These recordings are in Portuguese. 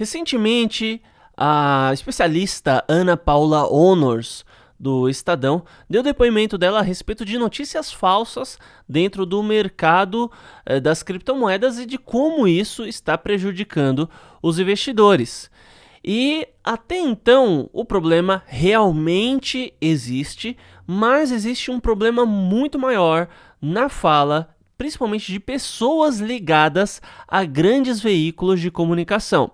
Recentemente, a especialista Ana Paula Honors, do Estadão, deu depoimento dela a respeito de notícias falsas dentro do mercado das criptomoedas e de como isso está prejudicando os investidores. E até então o problema realmente existe, mas existe um problema muito maior na fala, principalmente de pessoas ligadas a grandes veículos de comunicação.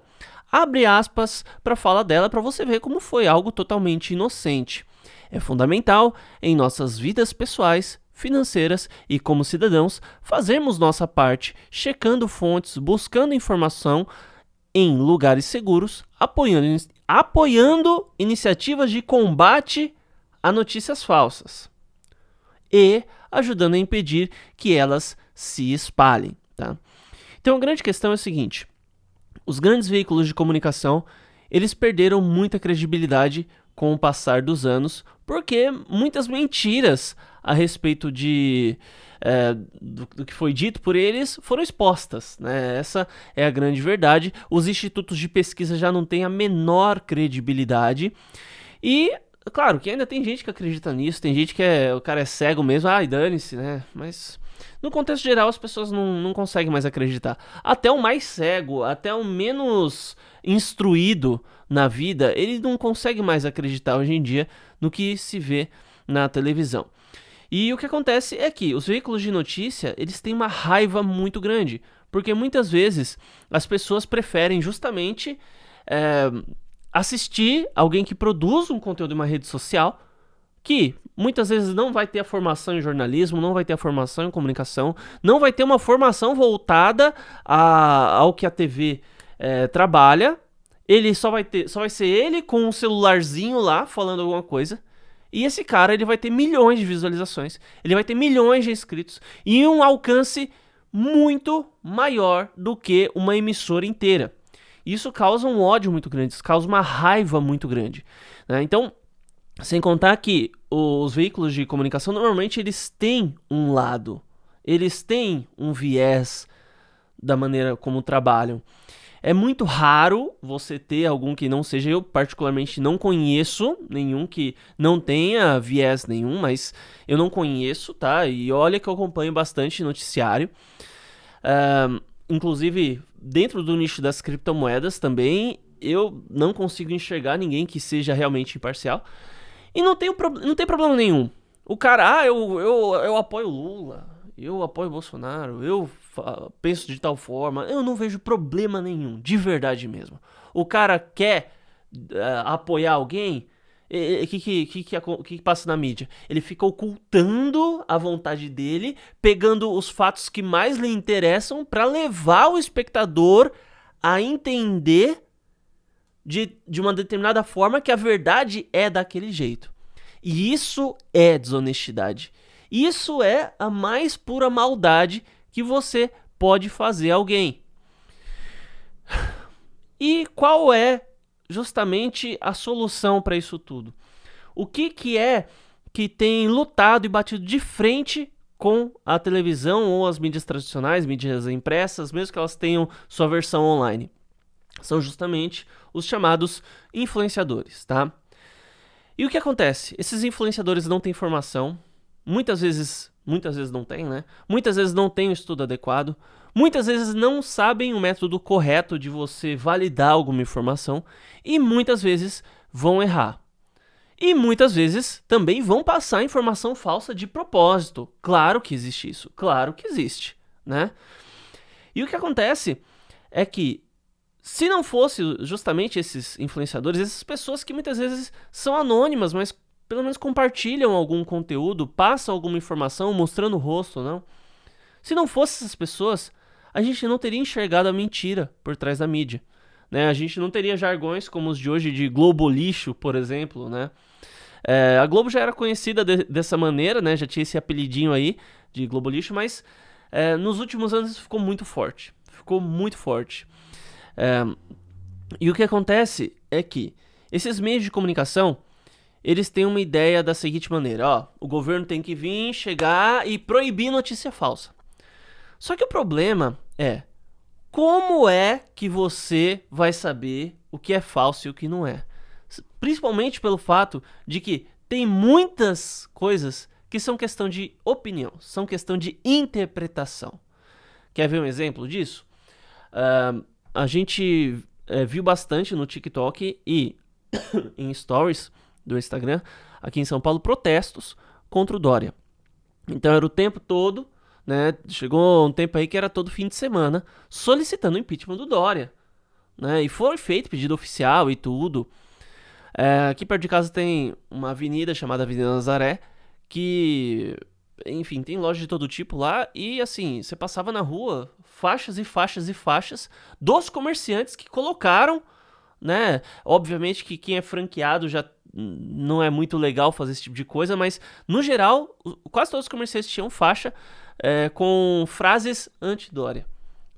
Abre aspas para a fala dela para você ver como foi algo totalmente inocente. É fundamental em nossas vidas pessoais, financeiras e como cidadãos fazermos nossa parte, checando fontes, buscando informação em lugares seguros, apoiando iniciativas de combate a notícias falsas e ajudando a impedir que elas se espalhem. Tá? Então a grande questão é a seguinte: os grandes veículos de comunicação, eles perderam muita credibilidade com o passar dos anos, porque muitas mentiras a respeito do que foi dito por eles foram expostas, né? Essa é a grande verdade. Os institutos de pesquisa já não têm a menor credibilidade e, claro, que ainda tem gente que acredita nisso, tem gente que o cara é cego mesmo, ai, dane-se, né? Mas no contexto geral as pessoas não conseguem mais acreditar. Até o mais cego, até o menos instruído na vida, ele não consegue mais acreditar hoje em dia no que se vê na televisão. E o que acontece é que os veículos de notícia, eles têm uma raiva muito grande, porque muitas vezes as pessoas preferem justamente assistir alguém que produz um conteúdo em uma rede social, que muitas vezes não vai ter a formação em jornalismo, não vai ter a formação em comunicação, não vai ter uma formação voltada ao que a TV trabalha. Ele só vai ser ele com um celularzinho lá falando alguma coisa. E esse cara, ele vai ter milhões de visualizações, ele vai ter milhões de inscritos e um alcance muito maior do que uma emissora inteira. Isso causa um ódio muito grande, isso causa uma raiva muito grande, né? Então, sem contar que os veículos de comunicação, normalmente eles têm um lado, eles têm um viés da maneira como trabalham. É muito raro você ter algum que não seja. Eu particularmente não conheço nenhum que não tenha viés nenhum, mas eu não conheço, tá? E olha que eu acompanho bastante noticiário. Inclusive, dentro do nicho das criptomoedas também, eu não consigo enxergar ninguém que seja realmente imparcial. E não tem problema nenhum. O cara, eu apoio o Lula, eu apoio o Bolsonaro, eu penso de tal forma, eu não vejo problema nenhum, de verdade mesmo. O cara quer apoiar alguém, o que passa na mídia? Ele fica ocultando a vontade dele, pegando os fatos que mais lhe interessam para levar o espectador a entender de uma determinada forma que a verdade é daquele jeito. E isso é desonestidade. Isso é a mais pura maldade que você pode fazer a alguém. E qual é justamente a solução para isso tudo? O que é que tem lutado e batido de frente com a televisão ou as mídias tradicionais, mídias impressas, mesmo que elas tenham sua versão online? São justamente os chamados influenciadores, tá? E o que acontece? Esses influenciadores não têm formação, muitas vezes não têm, né? Muitas vezes não têm o estudo adequado, muitas vezes não sabem o método correto de você validar alguma informação e muitas vezes vão errar. E muitas vezes também vão passar informação falsa de propósito. Claro que existe isso, claro que existe, né? E o que acontece é que se não fosse justamente esses influenciadores, essas pessoas que muitas vezes são anônimas, mas pelo menos compartilham algum conteúdo, passam alguma informação mostrando o rosto, não? Se não fosse essas pessoas, a gente não teria enxergado a mentira por trás da mídia, né? A gente não teria jargões como os de hoje de globolixo, por exemplo, né? A Globo já era conhecida dessa maneira, né? Já tinha esse apelidinho aí de globolixo, mas nos últimos anos isso ficou muito forte. Ficou muito forte. E o que acontece é que esses meios de comunicação, eles têm uma ideia da seguinte maneira: ó, o governo tem que vir, chegar e proibir notícia falsa. Só que o problema é, Como é que você vai saber o que é falso e o que não é? Principalmente pelo fato de que tem muitas coisas que são questão de opinião, são questão de interpretação. Quer ver um exemplo disso? A gente viu bastante no TikTok e em stories do Instagram, aqui em São Paulo, protestos contra o Dória. Então era o tempo todo, né? Chegou um tempo aí que era todo fim de semana solicitando o impeachment do Dória, né? E foi feito pedido oficial e tudo. Aqui perto de casa tem uma avenida chamada Avenida Nazaré, que, enfim, tem loja de todo tipo lá. E assim, você passava na rua, faixas e faixas e faixas dos comerciantes que colocaram, né? Obviamente que quem é franqueado já não é muito legal fazer esse tipo de coisa, mas no geral, quase todos os comerciantes tinham faixa com frases anti-Dória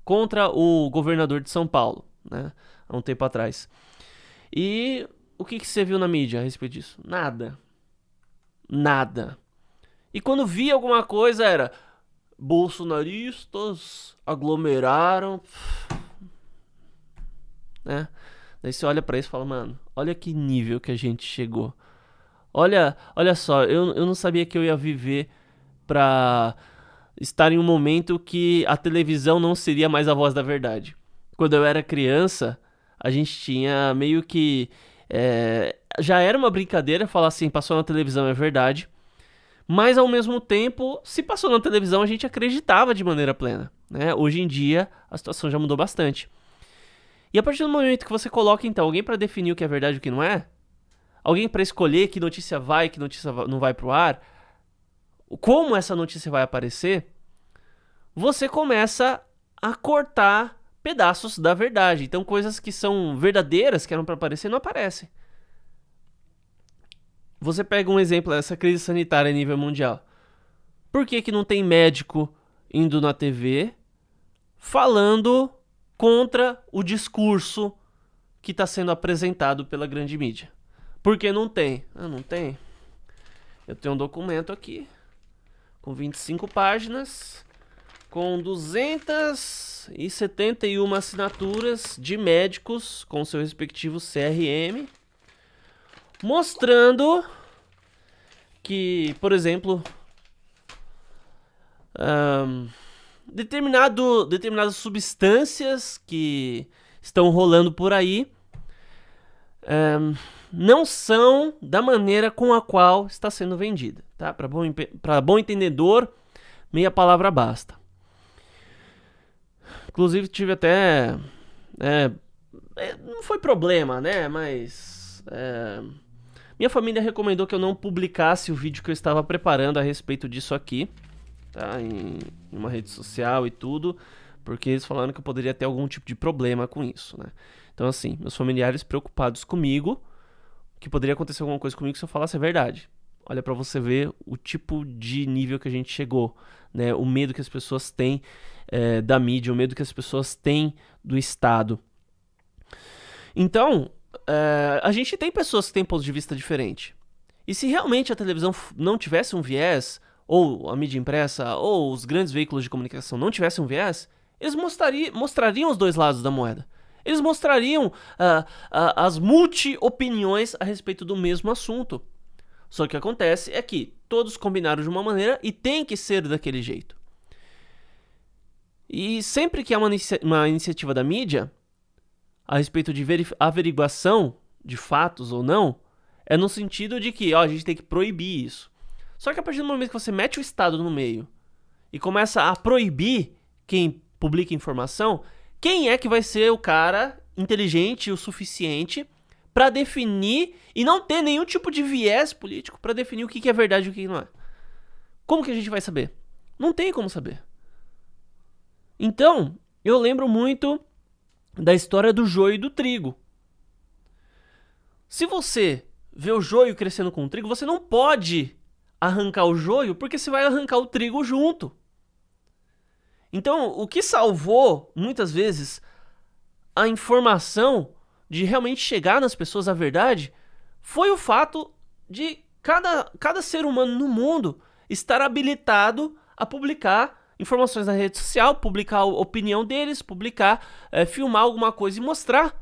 contra o governador de São Paulo, né? Há um tempo atrás. E o que você viu na mídia a respeito disso? Nada. Nada. E quando via alguma coisa era bolsonaristas aglomeraram, né? Daí você olha pra isso e fala, mano, olha que nível que a gente chegou. Olha só, eu não sabia que eu ia viver pra estar em um momento que a televisão não seria mais a voz da verdade. Quando eu era criança, a gente tinha meio que... já era uma brincadeira falar assim, passou na televisão é verdade. Mas ao mesmo tempo, se passou na televisão, a gente acreditava de maneira plena, né? Hoje em dia, a situação já mudou bastante. E a partir do momento que você coloca, então, alguém para definir o que é verdade e o que não é, alguém para escolher que notícia vai e que notícia não vai pro ar, como essa notícia vai aparecer, você começa a cortar pedaços da verdade. Então, coisas que são verdadeiras, que eram para aparecer, não aparecem. Você pega um exemplo dessa crise sanitária a nível mundial. Por que não tem médico indo na TV falando contra o discurso que está sendo apresentado pela grande mídia? Por que não tem? Não tem. Eu tenho um documento aqui com 25 páginas, com 271 assinaturas de médicos com seu respectivo CRM, mostrando que, por exemplo, determinadas substâncias que estão rolando por aí não são da maneira com a qual está sendo vendida, tá? Para bom entendedor, meia palavra basta. Inclusive tive até... não foi problema, né? Mas... minha família recomendou que eu não publicasse o vídeo que eu estava preparando a respeito disso aqui, tá? Em uma rede social e tudo, porque eles falaram que eu poderia ter algum tipo de problema com isso, né? Então, assim, meus familiares preocupados comigo, que poderia acontecer alguma coisa comigo se eu falasse a verdade. Olha pra você ver o tipo de nível que a gente chegou, né? O medo que as pessoas têm da mídia, o medo que as pessoas têm do Estado. Então, a gente tem pessoas que têm pontos de vista diferentes. E se realmente a televisão não tivesse um viés, ou a mídia impressa, ou os grandes veículos de comunicação não tivessem um viés, eles mostrariam os dois lados da moeda. Eles mostrariam as multi-opiniões a respeito do mesmo assunto. Só que o que acontece é que todos combinaram de uma maneira e tem que ser daquele jeito. E sempre que há uma iniciativa da mídia a respeito de averiguação de fatos ou não, é no sentido de que a gente tem que proibir isso. Só que a partir do momento que você mete o Estado no meio e começa a proibir quem publica informação, quem é que vai ser o cara inteligente o suficiente para definir e não ter nenhum tipo de viés político para definir o que é verdade e o que não é? Como que a gente vai saber? Não tem como saber. Então, eu lembro muito da história do joio e do trigo. Se você vê o joio crescendo com o trigo, você não pode arrancar o joio porque você vai arrancar o trigo junto. Então, o que salvou, muitas vezes, a informação de realmente chegar nas pessoas a verdade foi o fato de cada ser humano no mundo estar habilitado a publicar informações na rede social, publicar a opinião deles, publicar, filmar alguma coisa e mostrar.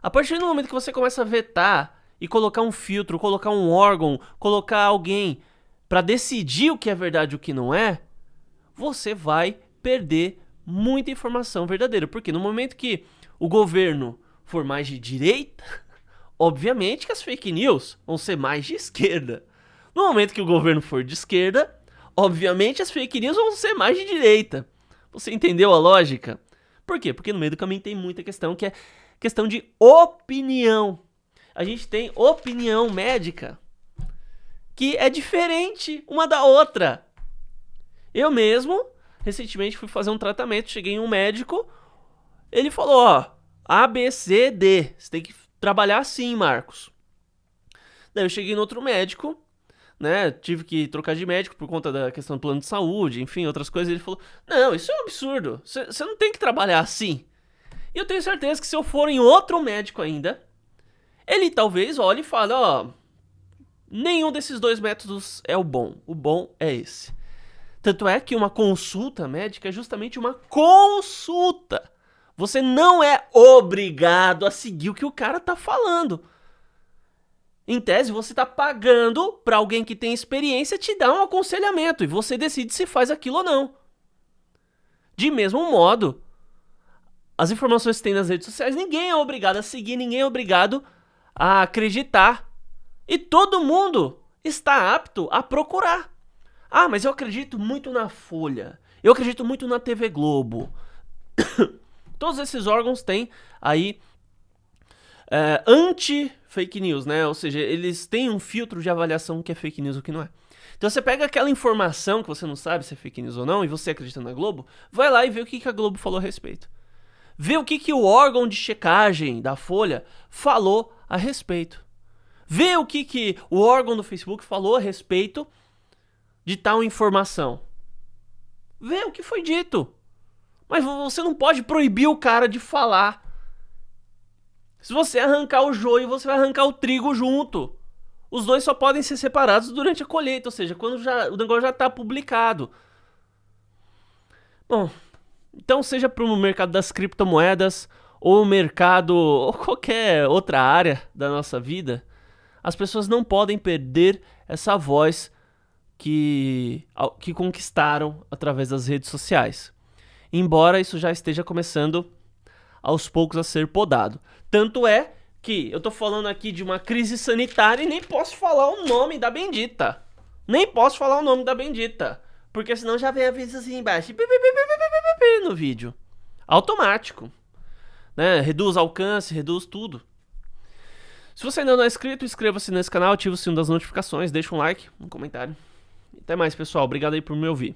A partir do momento que você começa a vetar e colocar um filtro, colocar um órgão, colocar alguém para decidir o que é verdade e o que não é, você vai perder muita informação verdadeira. Porque no momento que o governo for mais de direita, obviamente que as fake news vão ser mais de esquerda. No momento que o governo for de esquerda, obviamente as fake news vão ser mais de direita. Você entendeu a lógica? Por quê? Porque no meio do caminho tem muita questão que é questão de opinião. A gente tem opinião médica que é diferente uma da outra. Eu mesmo, recentemente, fui fazer um tratamento, cheguei em um médico, ele falou, ó, A, B, C, D, você tem que trabalhar assim, Marcos. Daí eu cheguei no outro médico, né, tive que trocar de médico por conta da questão do plano de saúde, enfim, outras coisas, ele falou, não, isso é um absurdo, você não tem que trabalhar assim. E eu tenho certeza que se eu for em outro médico ainda, ele talvez olhe e fale, ó, nenhum desses dois métodos é o bom é esse. Tanto é que uma consulta médica é justamente uma consulta. Você não é obrigado a seguir o que o cara tá falando. Em tese, você tá pagando pra alguém que tem experiência te dar um aconselhamento e você decide se faz aquilo ou não. De mesmo modo, as informações que tem nas redes sociais, ninguém é obrigado a seguir, ninguém é obrigado a acreditar. E todo mundo está apto a procurar. Ah, mas eu acredito muito na Folha. Eu acredito muito na TV Globo. Todos esses órgãos têm aí anti-fake news, né? Ou seja, eles têm um filtro de avaliação do que é fake news e o que não é. Então você pega aquela informação que você não sabe se é fake news ou não, e você acredita na Globo, vai lá e vê o que a Globo falou a respeito. Vê o que o órgão de checagem da Folha falou a respeito. Vê o que o órgão do Facebook falou a respeito de tal informação. Vê o que foi dito. Mas você não pode proibir o cara de falar. Se você arrancar o joio, você vai arrancar o trigo junto. Os dois só podem ser separados durante a colheita, ou seja, quando o negócio já está publicado. Bom, então seja para o mercado das criptomoedas ou o mercado ou qualquer outra área da nossa vida, as pessoas não podem perder essa voz que conquistaram através das redes sociais. Embora isso já esteja começando aos poucos a ser podado. Tanto é que eu tô falando aqui de uma crise sanitária e nem posso falar o nome da bendita. Nem posso falar o nome da bendita. Porque senão já vem aviso assim embaixo no vídeo. Automático. Né? Reduz alcance, reduz tudo. Se você ainda não é inscrito, inscreva-se nesse canal, ative o sino das notificações, deixa um like, um comentário. Até mais, pessoal. Obrigado aí por me ouvir.